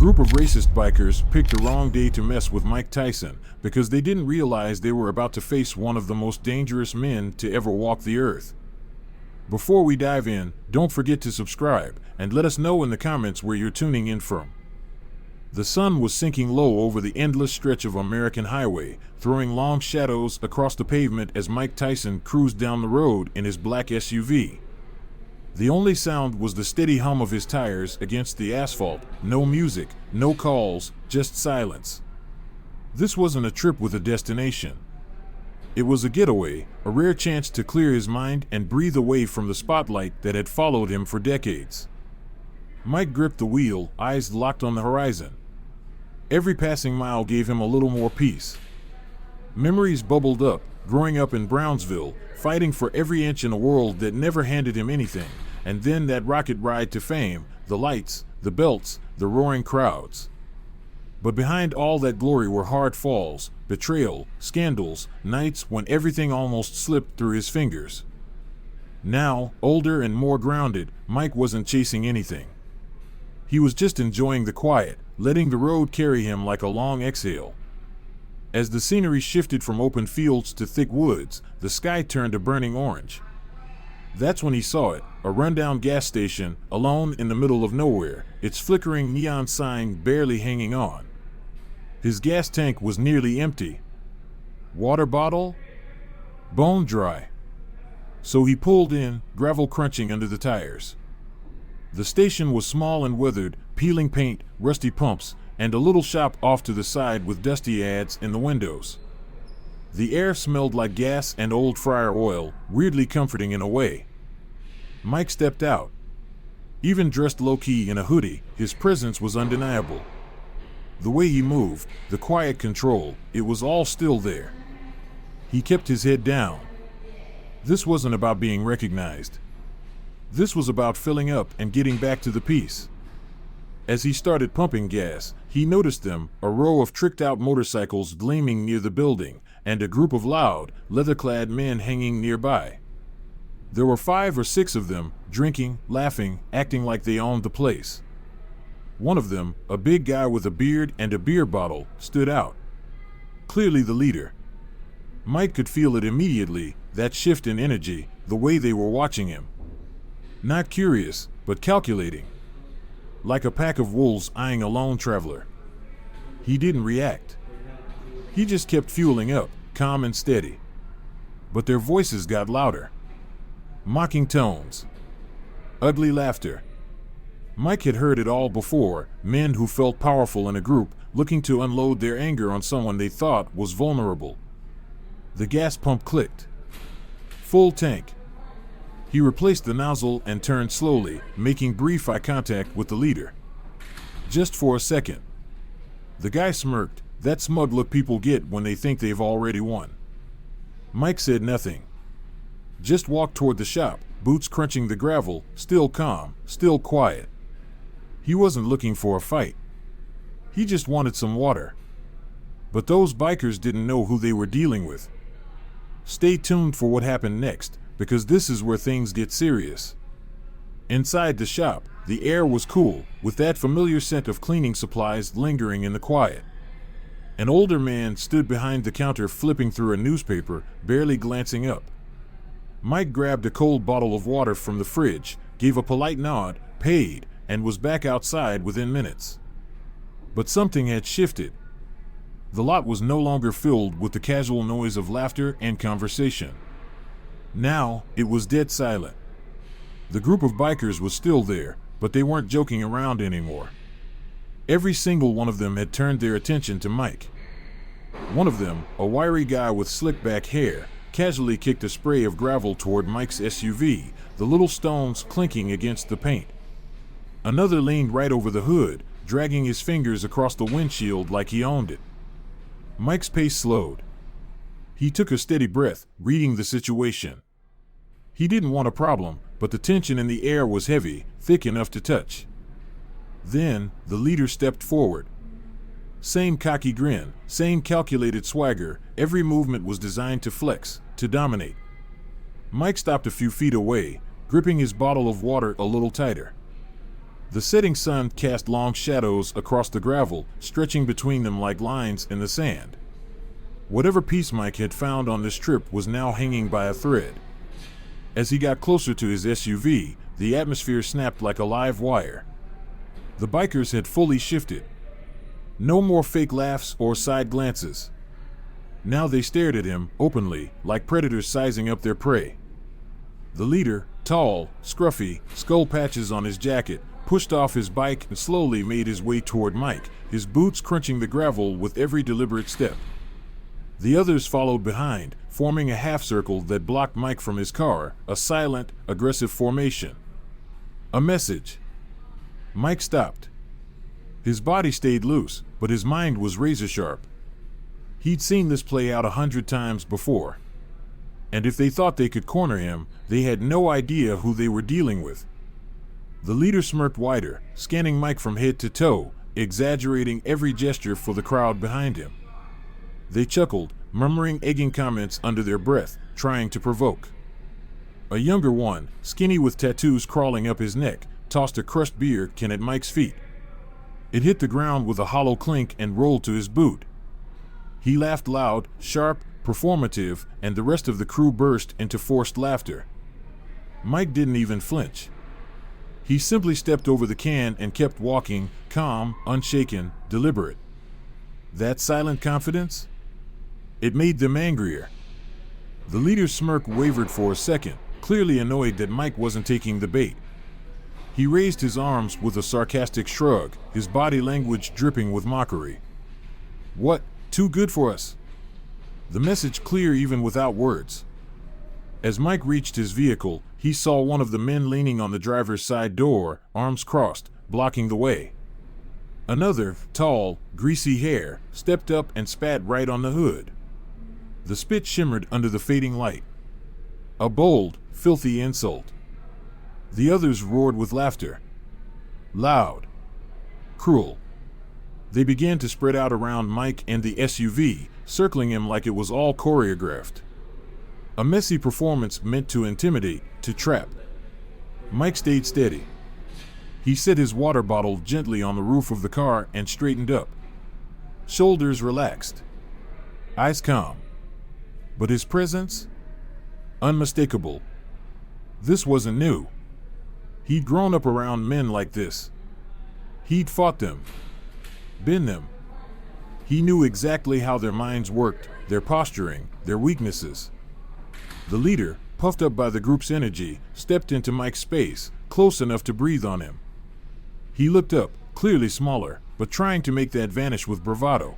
group of racist bikers picked the wrong day to mess with Mike Tyson because they didn't realize they were about to face one of the most dangerous men to ever walk the earth. Before we dive in, don't forget to subscribe and let us know in the comments where you're tuning in from. The sun was sinking low over the endless stretch of American highway, throwing long shadows across the pavement as Mike Tyson cruised down the road in his black SUV. The only sound was the steady hum of his tires against the asphalt. No music, no calls, just silence. This wasn't a trip with a destination. It was a getaway, a rare chance to clear his mind and breathe away from the spotlight that had followed him for decades. Mike gripped the wheel, eyes locked on the horizon. Every passing mile gave him a little more peace. Memories bubbled up, growing up in Brownsville, fighting for every inch in a world that never handed him anything, and then that rocket ride to fame, the lights, the belts, the roaring crowds. But behind all that glory were hard falls, betrayal, scandals, nights when everything almost slipped through his fingers. Now, older and more grounded, Mike wasn't chasing anything. He was just enjoying the quiet, letting the road carry him like a long exhale. As the scenery shifted from open fields to thick woods, the sky turned a burning orange. That's when he saw it, a rundown gas station, alone in the middle of nowhere, its flickering neon sign barely hanging on. His gas tank was nearly empty. Water bottle? Bone dry. So he pulled in, gravel crunching under the tires. The station was small and weathered, peeling paint, rusty pumps, and a little shop off to the side with dusty ads in the windows. The air smelled like gas and old fryer oil, weirdly comforting in a way. Mike stepped out. Even dressed low-key in a hoodie, his presence was undeniable. The way he moved, the quiet control, it was all still there. He kept his head down. This wasn't about being recognized. This was about filling up and getting back to the peace. As he started pumping gas, he noticed them, a row of tricked-out motorcycles gleaming near the building, and a group of loud, leather-clad men hanging nearby. There were 5 or 6 of them, drinking, laughing, acting like they owned the place. One of them, a big guy with a beard and a beer bottle, stood out. Clearly the leader. Mike could feel it immediately, that shift in energy, the way they were watching him. Not curious, but calculating. Like a pack of wolves eyeing a lone traveler. He didn't react. He just kept fueling up, calm and steady. But their voices got louder. Mocking tones. Ugly laughter. Mike had heard it all before, men who felt powerful in a group, looking to unload their anger on someone they thought was vulnerable. The gas pump clicked. Full tank. He replaced the nozzle and turned slowly, making brief eye contact with the leader. Just for a second. The guy smirked, that smug look people get when they think they've already won. Mike said nothing. Just walked toward the shop, boots crunching the gravel, still calm, still quiet. He wasn't looking for a fight. He just wanted some water. But those bikers didn't know who they were dealing with. Stay tuned for what happened next, because this is where things get serious. Inside the shop, the air was cool, with that familiar scent of cleaning supplies lingering in the quiet. An older man stood behind the counter flipping through a newspaper, barely glancing up. Mike grabbed a cold bottle of water from the fridge, gave a polite nod, paid, and was back outside within minutes. But something had shifted. The lot was no longer filled with the casual noise of laughter and conversation. Now, it was dead silent. The group of bikers was still there, but they weren't joking around anymore. Every single one of them had turned their attention to Mike. One of them, a wiry guy with slick back hair, casually kicked a spray of gravel toward Mike's SUV, the little stones clinking against the paint. Another leaned right over the hood, dragging his fingers across the windshield like he owned it. Mike's pace slowed. He took a steady breath, reading the situation. He didn't want a problem, but the tension in the air was heavy, thick enough to touch. Then, the leader stepped forward. Same cocky grin, same calculated swagger, every movement was designed to flex, to dominate. Mike stopped a few feet away, gripping his bottle of water a little tighter. The setting sun cast long shadows across the gravel, stretching between them like lines in the sand. Whatever piece Mike had found on this trip was now hanging by a thread. As he got closer to his SUV, the atmosphere snapped like a live wire. The bikers had fully shifted. No more fake laughs or side glances. Now they stared at him, openly, like predators sizing up their prey. The leader, tall, scruffy, skull patches on his jacket, pushed off his bike and slowly made his way toward Mike, his boots crunching the gravel with every deliberate step. The others followed behind, forming a half circle that blocked Mike from his car, a silent, aggressive formation. A message. Mike stopped. His body stayed loose, but his mind was razor sharp. He'd seen this play out 100 times before. And if they thought they could corner him, they had no idea who they were dealing with. The leader smirked wider, scanning Mike from head to toe, exaggerating every gesture for the crowd behind him. They chuckled, murmuring egging comments under their breath, trying to provoke. A younger one, skinny with tattoos crawling up his neck, tossed a crushed beer can at Mike's feet. It hit the ground with a hollow clink and rolled to his boot. He laughed loud, sharp, performative, and the rest of the crew burst into forced laughter. Mike didn't even flinch. He simply stepped over the can and kept walking, calm, unshaken, deliberate. That silent confidence? It made them angrier. The leader's smirk wavered for a second, clearly annoyed that Mike wasn't taking the bait. He raised his arms with a sarcastic shrug, his body language dripping with mockery. What? Too good for us? The message clear even without words. As Mike reached his vehicle, he saw one of the men leaning on the driver's side door, arms crossed, blocking the way. Another, tall, greasy hair, stepped up and spat right on the hood. The spit shimmered under the fading light. A bold, filthy insult. The others roared with laughter. Loud. Cruel. They began to spread out around Mike and the SUV, circling him like it was all choreographed. A messy performance meant to intimidate, to trap. Mike stayed steady. He set his water bottle gently on the roof of the car and straightened up. Shoulders relaxed. Eyes calm. But his presence? Unmistakable. This wasn't new. He'd grown up around men like this. He'd fought them. Been them. He knew exactly how their minds worked, their posturing, their weaknesses. The leader, puffed up by the group's energy, stepped into Mike's space, close enough to breathe on him. He looked up, clearly smaller, but trying to make that vanish with bravado.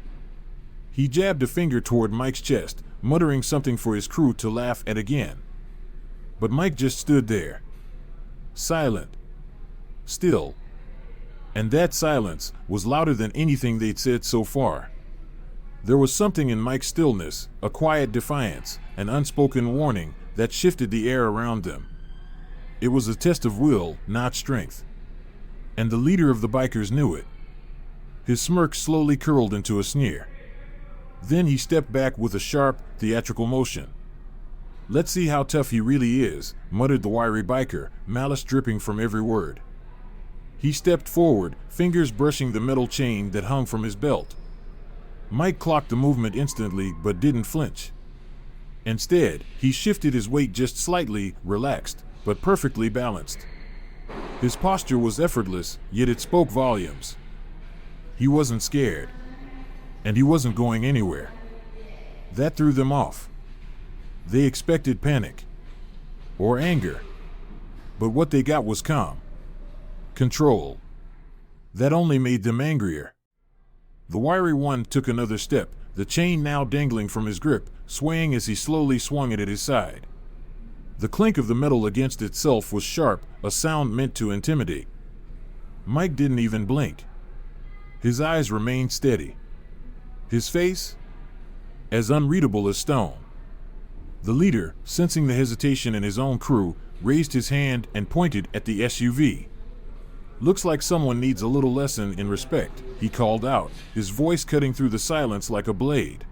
He jabbed a finger toward Mike's chest, muttering something for his crew to laugh at again. But Mike just stood there. Silent. Still. And that silence was louder than anything they'd said so far. There was something in Mike's stillness, a quiet defiance, an unspoken warning, that shifted the air around them. It was a test of will, not strength. And the leader of the bikers knew it. His smirk slowly curled into a sneer. Then he stepped back with a sharp, theatrical motion. Let's see how tough he really is, muttered the wiry biker, malice dripping from every word. He stepped forward, fingers brushing the metal chain that hung from his belt. Mike clocked the movement instantly but didn't flinch. Instead, he shifted his weight just slightly, relaxed, but perfectly balanced. His posture was effortless, yet it spoke volumes. He wasn't scared. And he wasn't going anywhere. That threw them off. They expected panic. Or anger. But what they got was calm. Control. That only made them angrier. The wiry one took another step, the chain now dangling from his grip, swaying as he slowly swung it at his side. The clink of the metal against itself was sharp, a sound meant to intimidate. Mike didn't even blink. His eyes remained steady. His face? As unreadable as stone. The leader, sensing the hesitation in his own crew, raised his hand and pointed at the SUV. Looks like someone needs a little lesson in respect, he called out, his voice cutting through the silence like a blade.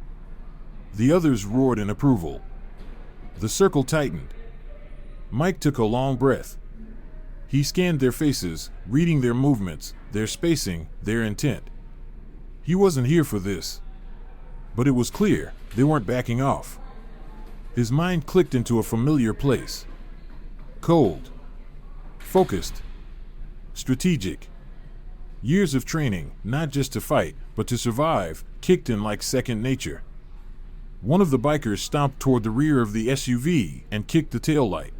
The others roared in approval. The circle tightened. Mike took a long breath. He scanned their faces, reading their movements, their spacing, their intent. He wasn't here for this. But it was clear, they weren't backing off. His mind clicked into a familiar place. Cold. Focused. Strategic. Years of training, not just to fight, but to survive, kicked in like second nature. One of the bikers stomped toward the rear of the SUV and kicked the taillight.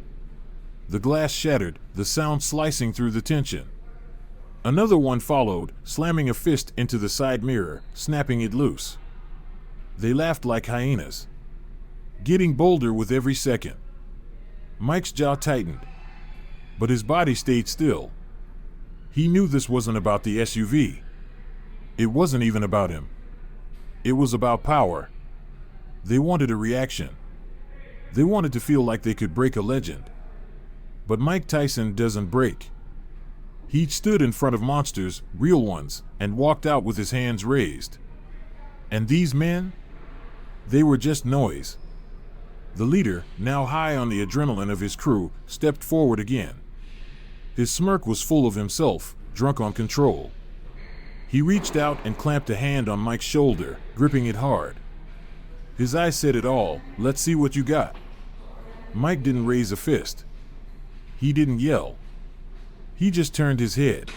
The glass shattered, the sound slicing through the tension. Another one followed, slamming a fist into the side mirror, snapping it loose. They laughed like hyenas, getting bolder with every second. Mike's jaw tightened, but his body stayed still. He knew this wasn't about the SUV. It wasn't even about him. It was about power. They wanted a reaction. They wanted to feel like they could break a legend. But Mike Tyson doesn't break. He'd stood in front of monsters, real ones, and walked out with his hands raised. And these men? They were just noise. The leader, now high on the adrenaline of his crew, stepped forward again. His smirk was full of himself, drunk on control. He reached out and clamped a hand on Mike's shoulder, gripping it hard. His eyes said it all, "Let's see what you got." Mike didn't raise a fist. He didn't yell. He just turned his head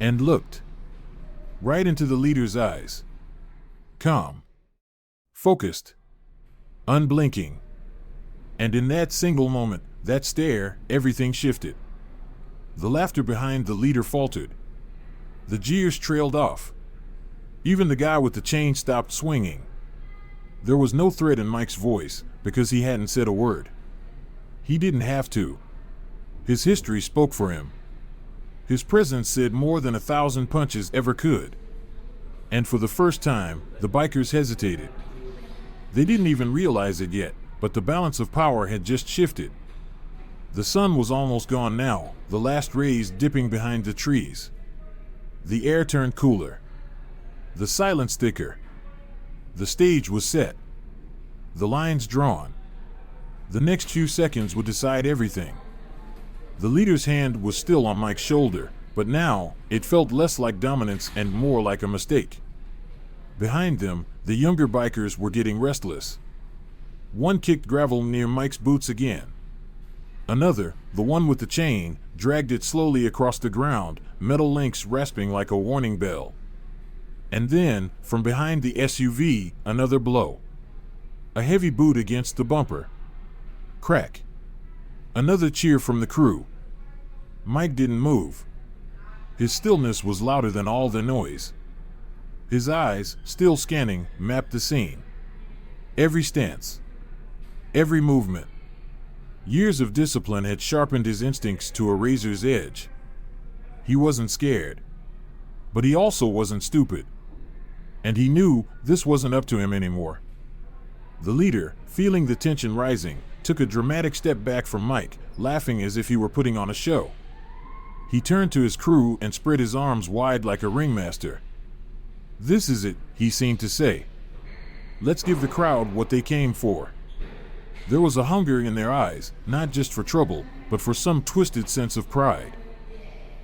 and looked right into the leader's eyes. Calm. Focused. Unblinking. And in that single moment, that stare, everything shifted. The laughter behind the leader faltered. The jeers trailed off. Even the guy with the chain stopped swinging. There was no threat in Mike's voice, because he hadn't said a word. He didn't have to. His history spoke for him. His presence said more than 1,000 punches ever could. And for the first time, the bikers hesitated. They didn't even realize it yet, but the balance of power had just shifted. The sun was almost gone now, the last rays dipping behind the trees. The air turned cooler. The silence thicker. The stage was set. The lines drawn. The next few seconds would decide everything. The leader's hand was still on Mike's shoulder, but now it felt less like dominance and more like a mistake. Behind them, the younger bikers were getting restless. One kicked gravel near Mike's boots again. Another, the one with the chain, dragged it slowly across the ground, metal links rasping like a warning bell. And then, from behind the SUV, another blow. A heavy boot against the bumper. Crack. Another cheer from the crew. Mike didn't move. His stillness was louder than all the noise. His eyes, still scanning, mapped the scene. Every stance. Every movement. Years of discipline had sharpened his instincts to a razor's edge. He wasn't scared. But he also wasn't stupid. And he knew this wasn't up to him anymore. The leader, feeling the tension rising, took a dramatic step back from Mike, laughing as if he were putting on a show. He turned to his crew and spread his arms wide like a ringmaster. "This is it," he seemed to say. "Let's give the crowd what they came for." There was a hunger in their eyes, not just for trouble, but for some twisted sense of pride.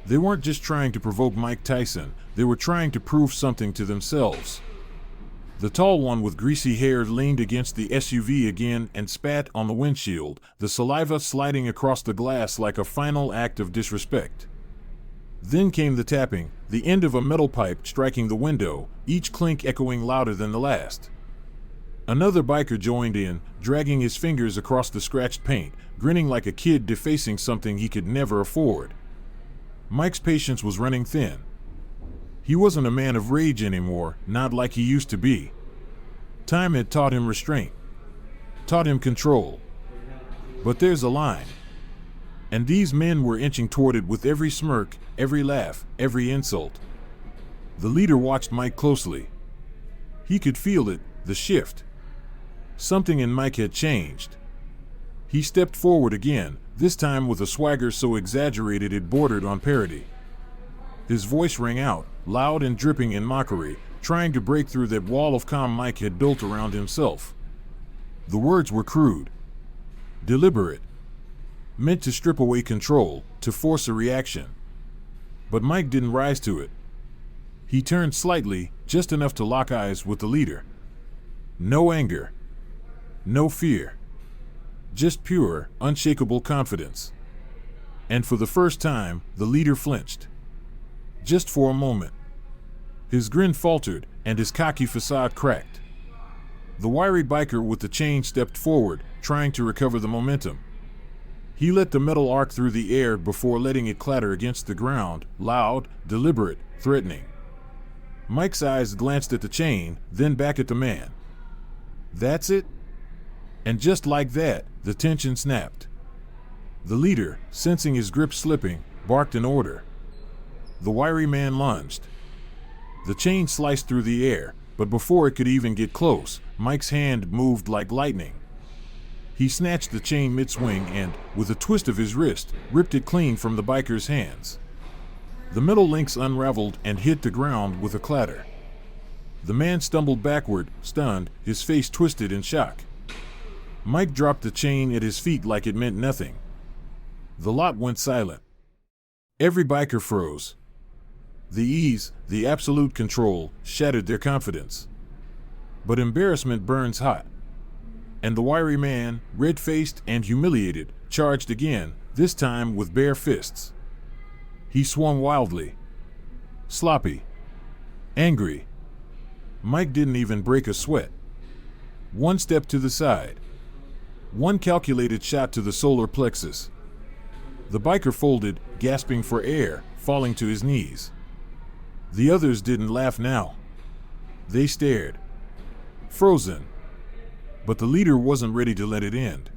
They weren't just trying to provoke Mike Tyson, they were trying to prove something to themselves. The tall one with greasy hair leaned against the SUV again and spat on the windshield, the saliva sliding across the glass like a final act of disrespect. Then came the tapping, the end of a metal pipe striking the window, each clink echoing louder than the last. Another biker joined in, dragging his fingers across the scratched paint, grinning like a kid defacing something he could never afford. Mike's patience was running thin. He wasn't a man of rage anymore, not like he used to be. Time had taught him restraint, taught him control. But there's a line. And these men were inching toward it with every smirk, every laugh, every insult. The leader watched Mike closely. He could feel it, the shift. Something in Mike had changed. He stepped forward again, this time with a swagger so exaggerated it bordered on parody. His voice rang out, loud and dripping in mockery, trying to break through that wall of calm Mike had built around himself. The words were crude, deliberate, meant to strip away control, to force a reaction. But Mike didn't rise to it. He turned slightly, just enough to lock eyes with the leader. No anger. No fear. Just pure, unshakable confidence. And for the first time, the leader flinched. Just for a moment. His grin faltered, and his cocky facade cracked. The wiry biker with the chain stepped forward, trying to recover the momentum. He let the metal arc through the air before letting it clatter against the ground, loud, deliberate, threatening. Mike's eyes glanced at the chain, then back at the man. That's it? And just like that, the tension snapped. The leader, sensing his grip slipping, barked an order. The wiry man lunged. The chain sliced through the air, but before it could even get close, Mike's hand moved like lightning. He snatched the chain mid-swing and, with a twist of his wrist, ripped it clean from the biker's hands. The metal links unraveled and hit the ground with a clatter. The man stumbled backward, stunned, his face twisted in shock. Mike dropped the chain at his feet like it meant nothing. The lot went silent. Every biker froze. The ease, the absolute control, shattered their confidence. But embarrassment burns hot. And the wiry man, red-faced and humiliated, charged again, this time with bare fists. He swung wildly. Sloppy. Angry. Mike didn't even break a sweat. One step to the side. One calculated shot to the solar plexus. The biker folded, gasping for air, falling to his knees. The others didn't laugh now. They stared. Frozen. But the leader wasn't ready to let it end.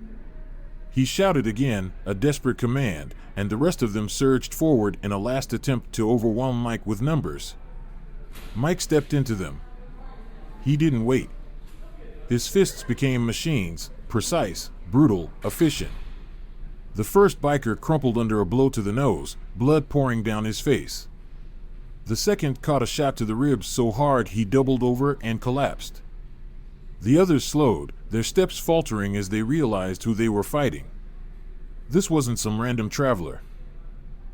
He shouted again, a desperate command, and the rest of them surged forward in a last attempt to overwhelm Mike with numbers. Mike stepped into them. He didn't wait. His fists became machines, precise, brutal, efficient. The first biker crumpled under a blow to the nose, blood pouring down his face. The second caught a shot to the ribs so hard he doubled over and collapsed. The others slowed, their steps faltering as they realized who they were fighting. This wasn't some random traveler.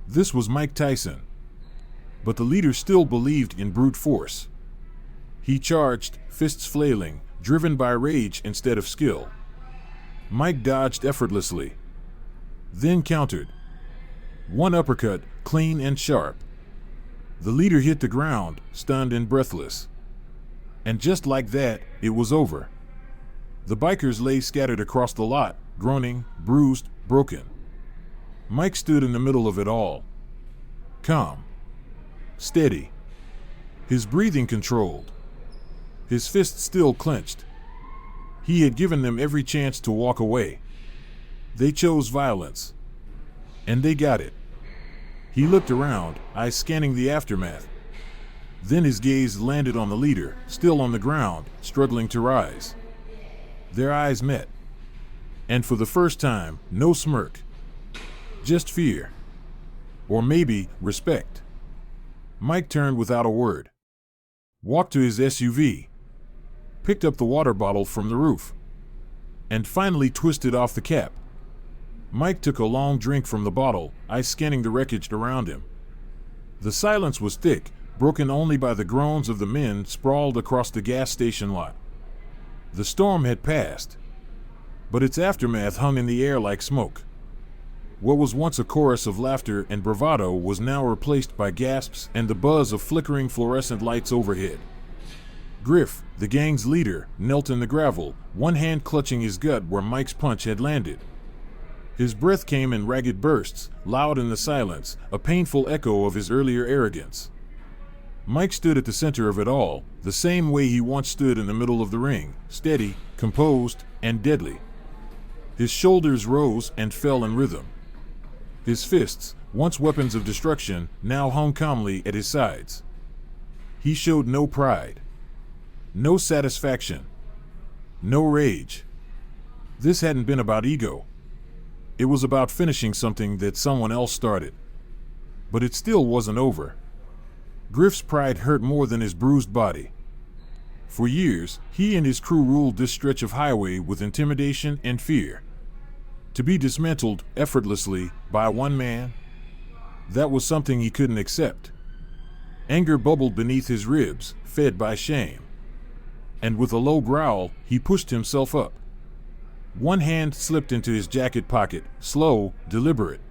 This was Mike Tyson. But the leader still believed in brute force. He charged, fists flailing, driven by rage instead of skill. Mike dodged effortlessly. Then countered. One uppercut, clean and sharp. The leader hit the ground, stunned and breathless. And just like that, it was over. The bikers lay scattered across the lot, groaning, bruised, broken. Mike stood in the middle of it all. Calm. Steady. His breathing controlled. His fists still clenched. He had given them every chance to walk away. They chose violence. And they got it. He looked around, eyes scanning the aftermath. Then his gaze landed on the leader, still on the ground, struggling to rise. Their eyes met. And for the first time, no smirk. Just fear. Or maybe respect. Mike turned without a word. Walked to his SUV. Picked up the water bottle from the roof. And finally twisted off the cap. Mike took a long drink from the bottle, eyes scanning the wreckage around him. The silence was thick, broken only by the groans of the men sprawled across the gas station lot. The storm had passed, but its aftermath hung in the air like smoke. What was once a chorus of laughter and bravado was now replaced by gasps and the buzz of flickering fluorescent lights overhead. Griff, the gang's leader, knelt in the gravel, one hand clutching his gut where Mike's punch had landed. His breath came in ragged bursts, loud in the silence, a painful echo of his earlier arrogance. Mike stood at the center of it all, the same way he once stood in the middle of the ring, steady, composed, and deadly. His shoulders rose and fell in rhythm. His fists, once weapons of destruction, now hung calmly at his sides. He showed no pride. No satisfaction. No rage. This hadn't been about ego. It was about finishing something that someone else started. But it still wasn't over. Griff's pride hurt more than his bruised body. For years, he and his crew ruled this stretch of highway with intimidation and fear. To be dismantled effortlessly by one man, that was something he couldn't accept. Anger bubbled beneath his ribs, fed by shame. And with a low growl, he pushed himself up. One hand slipped into his jacket pocket, slow, deliberate.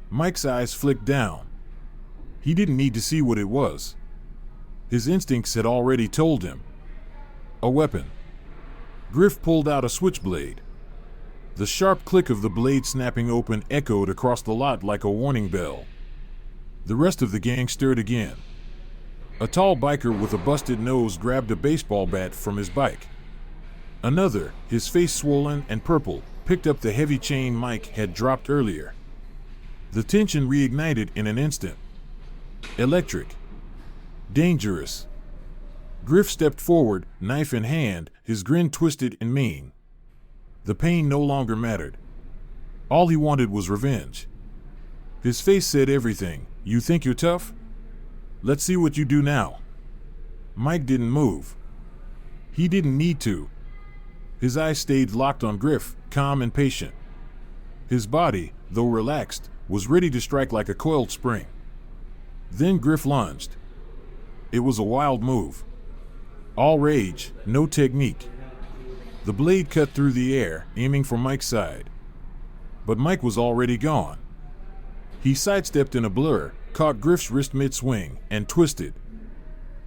Mike's eyes flicked down. He didn't need to see what it was. His instincts had already told him. A weapon. Griff pulled out a switchblade. The sharp click of the blade snapping open echoed across the lot like a warning bell. The rest of the gang stirred again. A tall biker with a busted nose grabbed a baseball bat from his bike. Another, his face swollen and purple, picked up the heavy chain Mike had dropped earlier. The tension reignited in an instant. Electric. Dangerous. Griff stepped forward, knife in hand, his grin twisted and mean. The pain no longer mattered. All he wanted was revenge. His face said everything. You think you're tough? Let's see what you do now. Mike didn't move. He didn't need to. His eyes stayed locked on Griff, calm and patient. His body, though relaxed, was ready to strike like a coiled spring. Then Griff lunged. It was a wild move. All rage, no technique. The blade cut through the air, aiming for Mike's side. But Mike was already gone. He sidestepped in a blur, caught Griff's wrist mid-swing, and twisted.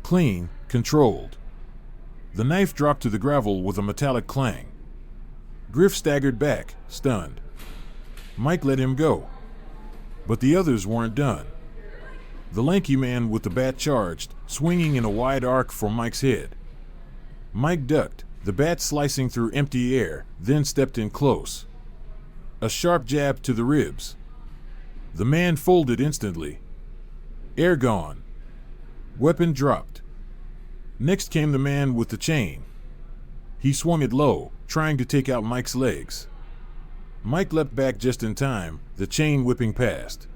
Clean, controlled. The knife dropped to the gravel with a metallic clang. Griff staggered back, stunned. Mike let him go. But the others weren't done. The lanky man with the bat charged, swinging in a wide arc for Mike's head. Mike ducked, the bat slicing through empty air, then stepped in close. A sharp jab to the ribs. The man folded instantly. Air gone. Weapon dropped. Next came the man with the chain. He swung it low, trying to take out Mike's legs. Mike leapt back just in time, the chain whipping past.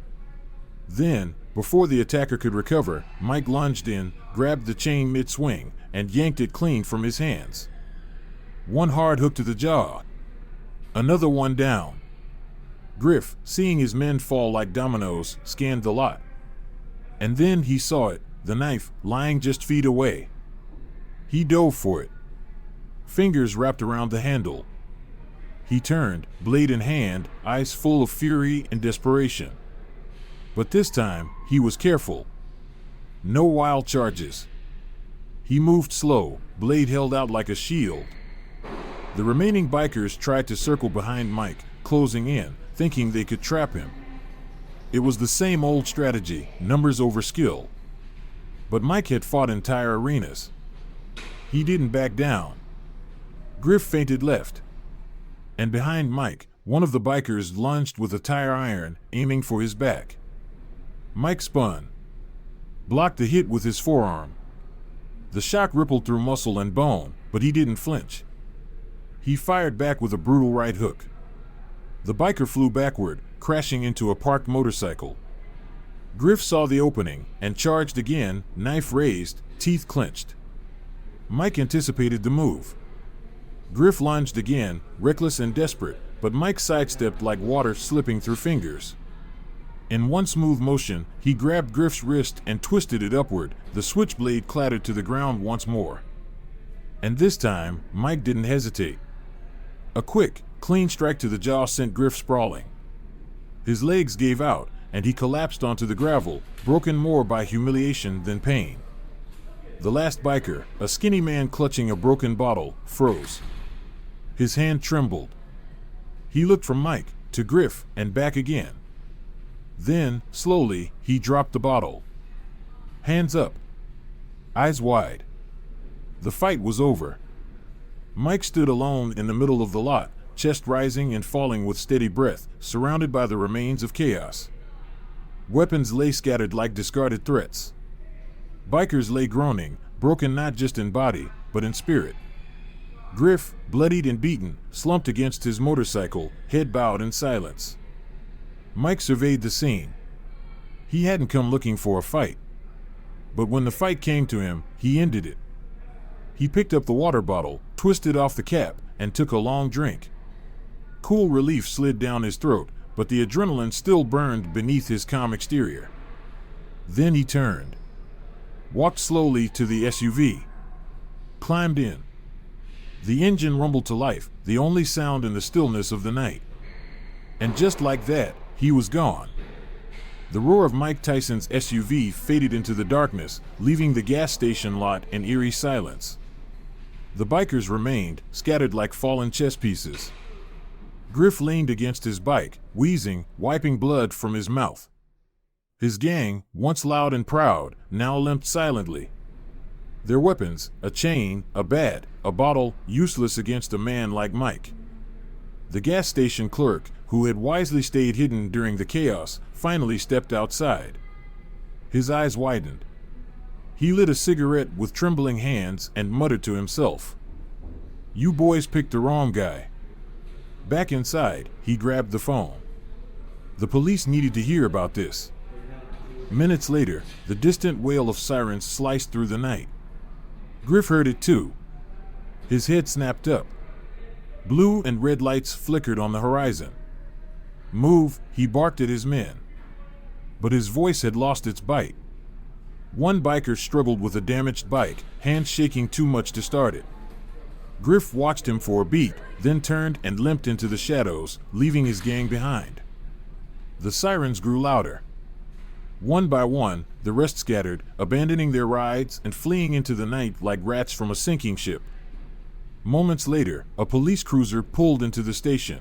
Then, before the attacker could recover, Mike lunged in, grabbed the chain mid-swing, and yanked it clean from his hands. One hard hook to the jaw. Another one down. Griff, seeing his men fall like dominoes, scanned the lot. And then he saw it, the knife, lying just feet away. He dove for it. Fingers wrapped around the handle. He turned, blade in hand, eyes full of fury and desperation. But this time, he was careful. No wild charges. He moved slow, blade held out like a shield. The remaining bikers tried to circle behind Mike, closing in, thinking they could trap him. It was the same old strategy, numbers over skill. But Mike had fought entire arenas. He didn't back down. Griff feinted left. And behind Mike, one of the bikers lunged with a tire iron, aiming for his back. Mike spun. Blocked the hit with his forearm. The shock rippled through muscle and bone, but he didn't flinch. He fired back with a brutal right hook. The biker flew backward, crashing into a parked motorcycle. Griff saw the opening and charged again, knife raised, teeth clenched. Mike anticipated the move. Griff lunged again, reckless and desperate, but Mike sidestepped like water slipping through fingers. In one smooth motion, he grabbed Griff's wrist and twisted it upward. The switchblade clattered to the ground once more. And this time, Mike didn't hesitate. A quick, clean strike to the jaw sent Griff sprawling. His legs gave out, and he collapsed onto the gravel, broken more by humiliation than pain. The last biker, a skinny man clutching a broken bottle, froze. His hand trembled. He looked from Mike to Griff and back again. Then, slowly, he dropped the bottle. Hands up. Eyes wide. The fight was over. Mike stood alone in the middle of the lot, chest rising and falling with steady breath, surrounded by the remains of chaos. Weapons lay scattered like discarded threats. Bikers lay groaning, broken not just in body, but in spirit. Griff, bloodied and beaten, slumped against his motorcycle, head bowed in silence. Mike surveyed the scene. He hadn't come looking for a fight. But when the fight came to him, he ended it. He picked up the water bottle, twisted off the cap, and took a long drink. Cool relief slid down his throat, but the adrenaline still burned beneath his calm exterior. Then he turned, walked slowly to the SUV, climbed in. The engine rumbled to life, the only sound in the stillness of the night. And just like that, he was gone. The roar of Mike Tyson's SUV faded into the darkness, leaving the gas station lot in eerie silence. The bikers remained, scattered like fallen chess pieces. Griff leaned against his bike, wheezing, wiping blood from his mouth. His gang, once loud and proud, now limped silently. Their weapons, a chain, a bat, a bottle, useless against a man like Mike. The gas station clerk, who had wisely stayed hidden during the chaos, finally stepped outside. His eyes widened. He lit a cigarette with trembling hands and muttered to himself, "You boys picked the wrong guy." Back inside, he grabbed the phone. The police needed to hear about this. Minutes later, the distant wail of sirens sliced through the night. Griff heard it too. His head snapped up. Blue and red lights flickered on the horizon. "Move," he barked at his men. But his voice had lost its bite. One biker struggled with a damaged bike, hands shaking too much to start it. Griff watched him for a beat, then turned and limped into the shadows, leaving his gang behind. The sirens grew louder. One by one, the rest scattered, abandoning their rides and fleeing into the night like rats from a sinking ship. Moments later, a police cruiser pulled into the station.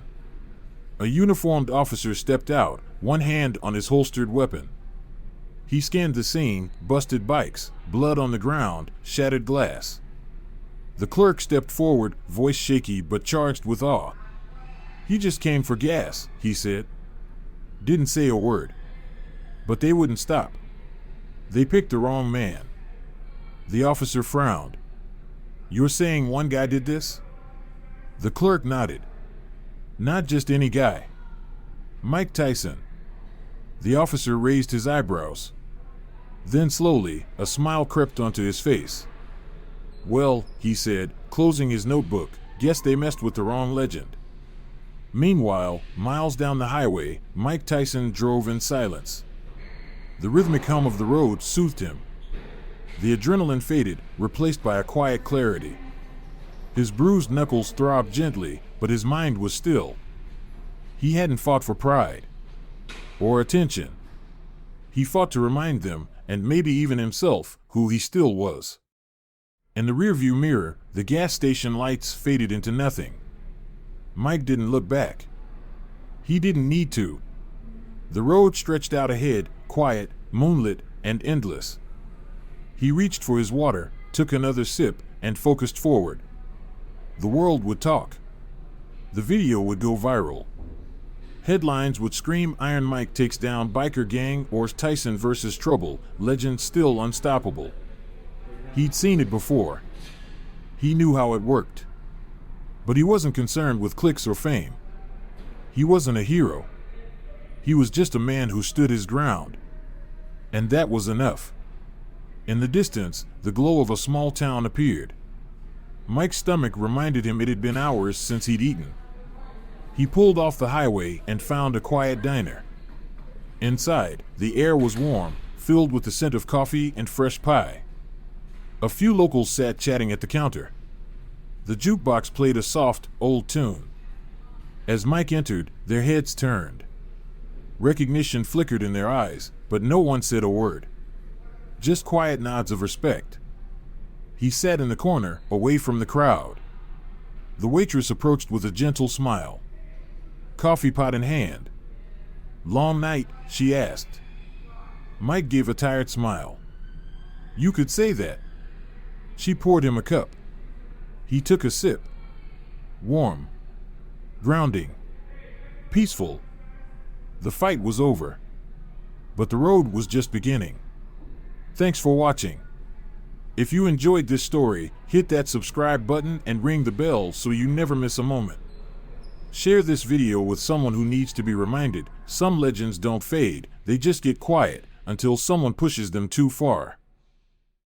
A uniformed officer stepped out, one hand on his holstered weapon. He scanned the scene, busted bikes, blood on the ground, shattered glass. The clerk stepped forward, voice shaky but charged with awe. "He just came for gas," he said. Didn't say a word. But they wouldn't stop. They picked the wrong man. The officer frowned. "You're saying one guy did this?" The clerk nodded. "Not just any guy. Mike Tyson." The officer raised his eyebrows. Then slowly, a smile crept onto his face. "Well," he said, closing his notebook, "guess they messed with the wrong legend." Meanwhile, miles down the highway, Mike Tyson drove in silence. The rhythmic hum of the road soothed him. The adrenaline faded, replaced by a quiet clarity. His bruised knuckles throbbed gently, but his mind was still. He hadn't fought for pride or attention. He fought to remind them, and maybe even himself, who he still was. In the rearview mirror, the gas station lights faded into nothing. Mike didn't look back. He didn't need to. The road stretched out ahead, quiet, moonlit, and endless. He reached for his water, took another sip, and focused forward. The world would talk. The video would go viral. Headlines would scream, "Iron Mike takes down biker gang," or "Tyson versus Trouble, legend still unstoppable." He'd seen it before. He knew how it worked. But he wasn't concerned with clicks or fame. He wasn't a hero. He was just a man who stood his ground. And that was enough. In the distance, the glow of a small town appeared. Mike's stomach reminded him it had been hours since he'd eaten. He pulled off the highway and found a quiet diner. Inside, the air was warm, filled with the scent of coffee and fresh pie. A few locals sat chatting at the counter. The jukebox played a soft, old tune. As Mike entered, their heads turned. Recognition flickered in their eyes, but no one said a word. Just quiet nods of respect. He sat in the corner, away from the crowd. The waitress approached with a gentle smile. Coffee pot in hand. "Long night?" she asked. Mike gave a tired smile. "You could say that." She poured him a cup. He took a sip. Warm. Grounding. Peaceful. The fight was over. But the road was just beginning. Thanks for watching. If you enjoyed this story, hit that subscribe button and ring the bell so you never miss a moment. Share this video with someone who needs to be reminded, some legends don't fade, they just get quiet, until someone pushes them too far.